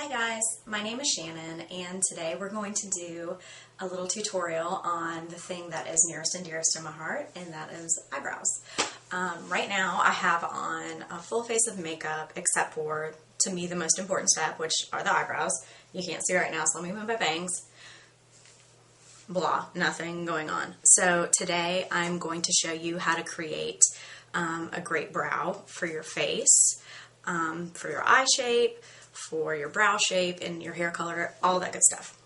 Hi guys, my name is Shannon and today we're going to do a little tutorial on the thing that is nearest and dearest to my heart, and that is eyebrows. Right now I have on a full face of makeup except for, to me, the most important step, which are the eyebrows. You can't see right now, so let me move my bangs. Blah, nothing going on. So today I'm going to show you how to create a great brow for your face, for your eye shape, for your brow shape and your hair color, all that good stuff.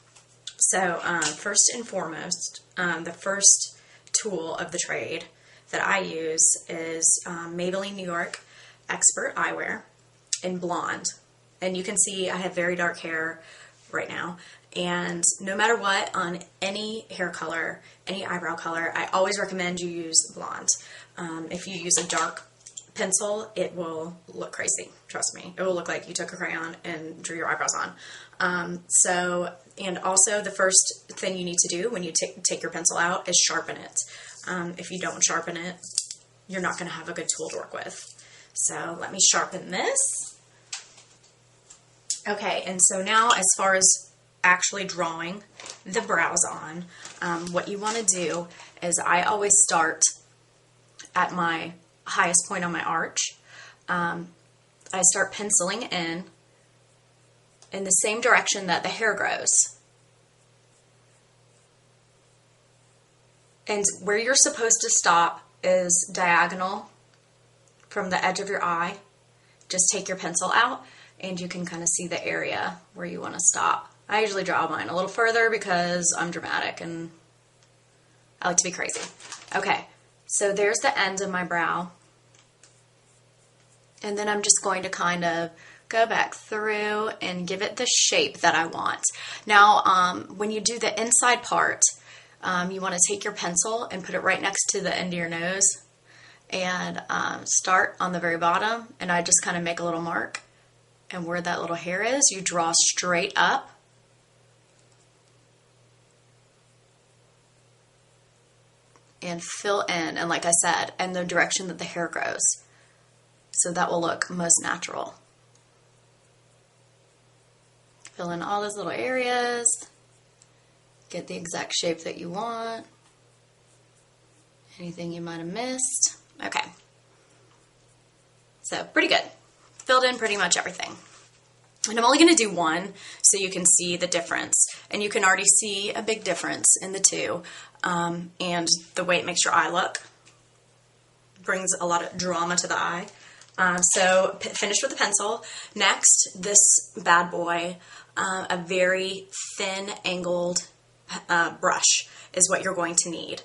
So first and foremost, the first tool of the trade that I use is Maybelline New York Expert Eyewear in blonde. And you can see I have very dark hair right now. And no matter what, on any hair color, any eyebrow color, I always recommend you use blonde. If you use a dark pencil, it will look crazy. Trust me. It will look like you took a crayon and drew your eyebrows on. And also the first thing you need to do when you take your pencil out is sharpen it. If you don't sharpen it, you're not going to have a good tool to work with. So let me sharpen this. Okay, and so now as far as actually drawing the brows on, what you want to do is I always start at my highest point on my arch. I start penciling in the same direction that the hair grows. And where you're supposed to stop is diagonal from the edge of your eye. Just take your pencil out and you can kind of see the area where you want to stop. I usually draw mine a little further because I'm dramatic and I like to be crazy. Okay, so there's the end of my brow. And then I'm just going to kind of go back through and give it the shape that I want. Now, when you do the inside part, you want to take your pencil and put it right next to the end of your nose and start on the very bottom. And I just kind of make a little mark. And where that little hair is, you draw straight up. And fill in, and like I said, in the direction that the hair grows. So that will look most natural. Fill in all those little areas. Get the exact shape that you want. Anything you might have missed. Okay. So pretty good. Filled in pretty much everything. And I'm only going to do one so you can see the difference. And you can already see a big difference in the two. And the way it makes your eye look. Brings a lot of drama to the eye. So finished with the pencil. Next, this bad boy, a very thin angled brush is what you're going to need.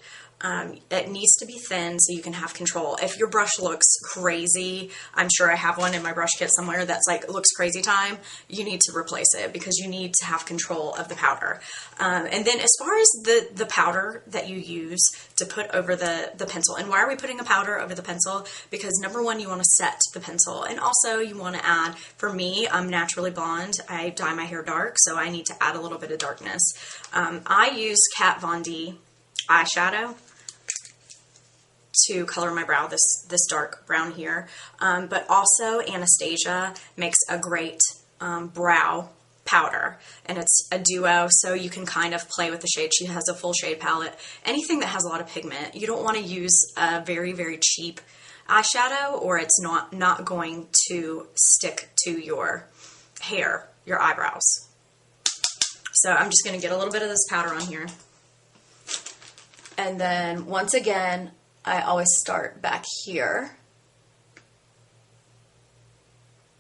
It needs to be thin so you can have control. If your brush looks crazy, I'm sure I have one in my brush kit somewhere that's like looks crazy time, you need to replace it because you need to have control of the powder. And then as far as the powder that you use to put over the pencil, and why are we putting a powder over the pencil? Because number one, you want to set the pencil, and also you want to add, for me, I'm naturally blonde. I dye my hair dark, so I need to add a little bit of darkness. I use Kat Von D eyeshadow to color my brow, this dark brown here. But also Anastasia makes a great brow powder, and it's a duo, so you can kind of play with the shade. She has a full shade palette. Anything that has a lot of pigment, you don't want to use a very, very cheap eyeshadow, or it's not going to stick to your hair, your eyebrows. So I'm just going to get a little bit of this powder on here. And then once again, I always start back here.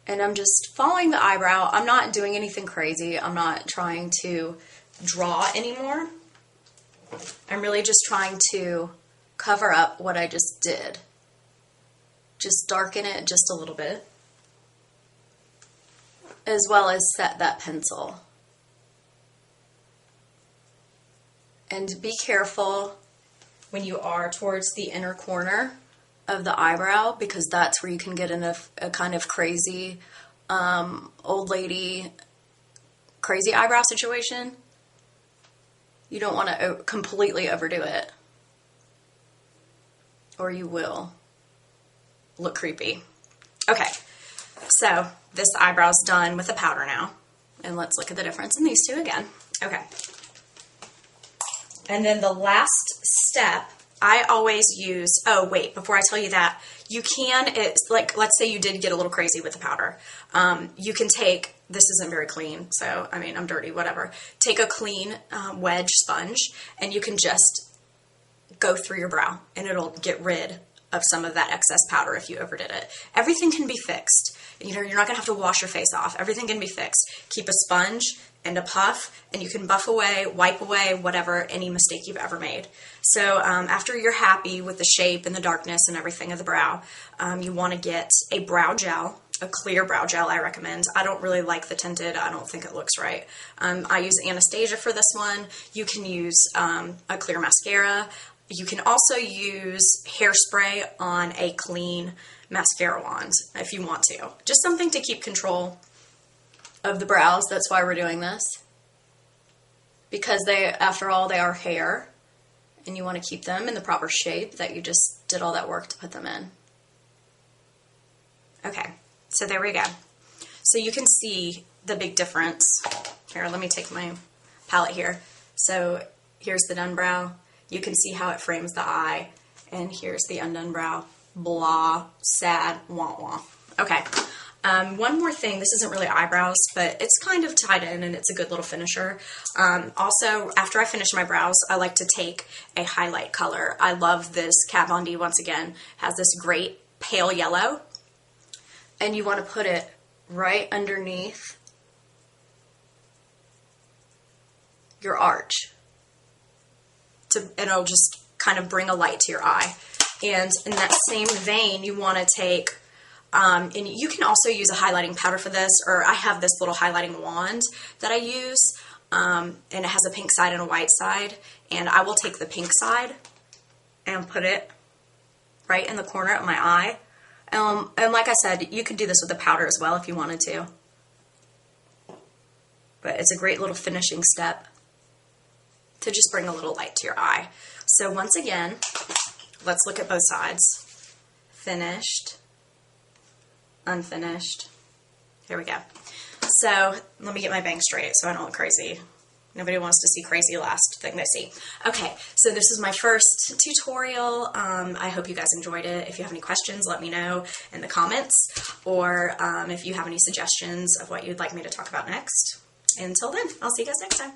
And I'm just following the eyebrow. I'm not doing anything crazy. I'm not trying to draw anymore. I'm really just trying to cover up what I just did. Just darken it just a little bit. As well as set that pencil. And be careful when you are towards the inner corner of the eyebrow, because that's where you can get in a kind of crazy old lady crazy eyebrow situation. You don't want to completely overdo it, or you will look creepy. Okay, so this eyebrow's done with the powder now. And let's look at the difference in these two again. Okay. And then the last step, I always use, oh wait, before I tell you that, you can, it's like, let's say you did get a little crazy with the powder. You can take, this isn't very clean, so, I mean, I'm dirty, whatever. Take a clean wedge sponge, and you can just go through your brow, and it'll get rid of some of that excess powder if you overdid it. Everything can be fixed. You know, you're not gonna have to wash your face off. Everything can be fixed. Keep a sponge and a puff, and you can buff away, wipe away, whatever, any mistake you've ever made. So after you're happy with the shape and the darkness and everything of the brow, you wanna get a brow gel, a clear brow gel I recommend. I don't really like the tinted. I don't think it looks right. I use Anastasia for this one. You can use a clear mascara. You can also use hairspray on a clean mascara wand if you want to. Just something to keep control of the brows. That's why we're doing this. Because they, after all, they are hair. And you want to keep them in the proper shape that you just did all that work to put them in. Okay, so there we go. So you can see the big difference. Here, let me take my palette here. So here's the done brow. You can see how it frames the eye. And here's the undone brow. Blah, sad, wah wah. Okay. One more thing. This isn't really eyebrows, but it's kind of tied in and it's a good little finisher. Also, after I finish my brows, I like to take a highlight color. I love this Kat Von D, once again. It has this great pale yellow. And you want to put it right underneath your arch. And it'll just kind of bring a light to your eye. And in that same vein, you want to take, and you can also use a highlighting powder for this, or I have this little highlighting wand that I use, and it has a pink side and a white side, and I will take the pink side and put it right in the corner of my eye. And like I said, you could do this with the powder as well if you wanted to. But it's a great little finishing step to just bring a little light to your eye. So once again, let's look at both sides. Finished, unfinished. Here we go. So let me get my bangs straight so I don't look crazy. Nobody wants to see crazy last thing they see. Okay, so this is my first tutorial. I hope you guys enjoyed it. If you have any questions, let me know in the comments, or if you have any suggestions of what you'd like me to talk about next. Until then, I'll see you guys next time.